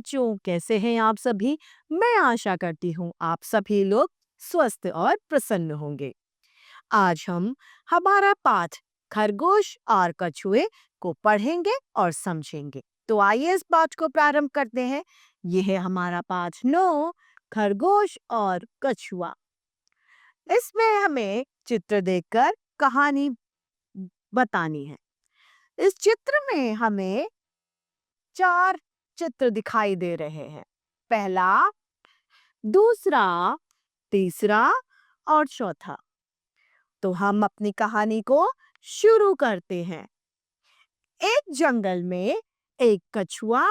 बच्चों, कैसे हैं आप सभी? मैं आशा करती हूँ आप सभी लोग स्वस्थ और प्रसन्न होंगे। आज हम हमारा पाठ खरगोश और कछुए को पढ़ेंगे और समझेंगे। तो आइए इस पाठ को प्रारंभ करते हैं। यह है हमारा पाठ 9, खरगोश और कछुआ। इसमें हमें चित्र देखकर कहानी बतानी है। इस चित्र में हमें 4 चित्र दिखाई दे रहे हैं। पहला, दूसरा, तीसरा और चौथा। तो हम अपनी कहानी को शुरू करते हैं। एक जंगल में एक कछुआ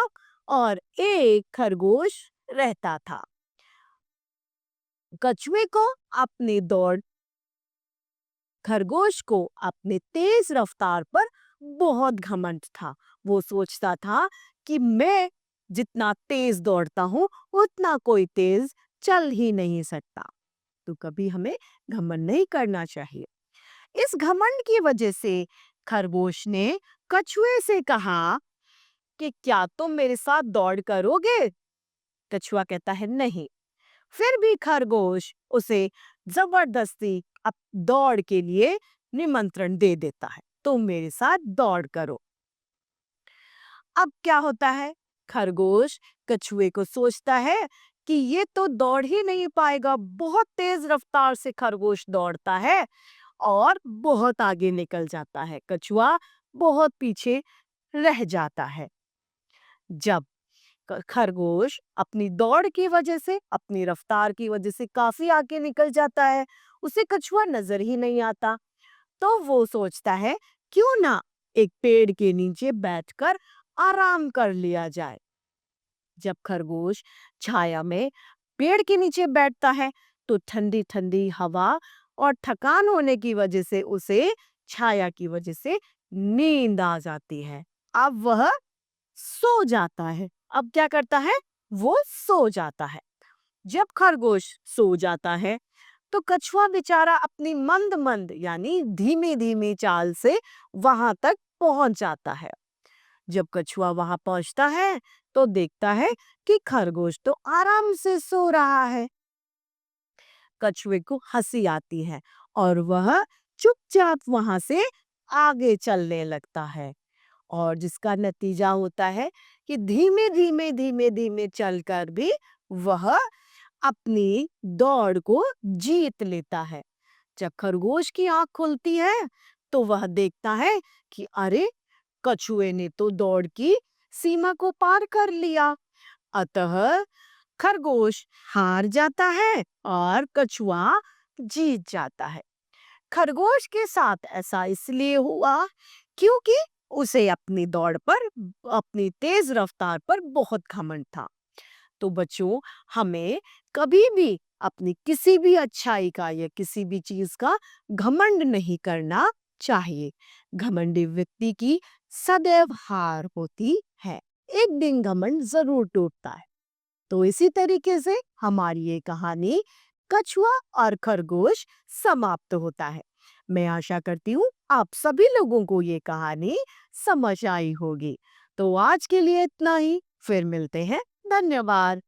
और एक खरगोश रहता था। कछुए को अपनी दौड़, खरगोश को अपने तेज रफ्तार पर बहुत घमंड था। वो सोचता था कि मैं जितना तेज दौड़ता हूँ उतना कोई तेज चल ही नहीं सकता। तो कभी हमें घमंड नहीं करना चाहिए। इस घमंड की वजह से खरगोश ने कछुए से कहा कि क्या तुम मेरे साथ दौड़ करोगे? कछुआ कहता है नहीं। फिर भी खरगोश उसे जबरदस्ती अब दौड़ के लिए निमंत्रण दे देता है, तुम मेरे साथ दौड़ करो। अब क्या होता है? खरगोश कछुए को सोचता है कि ये तो दौड़ ही नहीं पाएगा। बहुत तेज रफ्तार से खरगोश दौड़ता है और बहुत आगे निकल जाता है। कछुआ बहुत पीछे रह जाता है। जब खरगोश अपनी दौड़ की वजह से, अपनी रफ्तार की वजह से काफी आगे निकल जाता है, उसे कछुआ नजर ही नहीं आता। तो वो सोचता है क्यों ना एक पेड़ के नीचे बैठकर आराम कर लिया जाए। जब खरगोश छाया में पेड़ के नीचे बैठता है तो ठंडी ठंडी हवा और थकान होने की वजह से उसे छाया की वजह से नींद आ जाती है। अब वह सो जाता है। अब क्या करता है? वो सो जाता है। जब खरगोश सो जाता है तो कछुआ बेचारा अपनी मंद मंद यानी धीमी धीमी चाल से वहां तक पहुंच जाता है। जब कछुआ वहां पहुंचता है तो देखता है कि खरगोश तो आराम से सो रहा है। कछुए को हंसी आती है और वह चुपचाप वहां से आगे चलने लगता है। और जिसका नतीजा होता है कि धीमे धीमे धीमे धीमे चलकर भी वह अपनी दौड़ को जीत लेता है। जब खरगोश की आंख खुलती है तो वह देखता है कि अरे, कछुए ने तो दौड़ की सीमा को पार कर लिया। अतः खरगोश हार जाता है और कछुआ जीत जाता है। खरगोश के साथ ऐसा इसलिए हुआ क्योंकि उसे अपनी दौड़ पर, अपनी तेज रफ्तार पर बहुत घमंड था। तो बच्चों, हमें कभी भी अपनी किसी भी अच्छाई का या किसी भी चीज का घमंड नहीं करना चाहिए। घमंडी व्यक्ति की सदैव हार होती है। एक दिन घमंड जरूर टूटता है। तो इसी तरीके से हमारी ये कहानी कछुआ और खरगोश समाप्त होता है। मैं आशा करती हूँ आप सभी लोगों को ये कहानी समझ आई होगी। तो आज के लिए इतना ही। फिर मिलते हैं। धन्यवाद।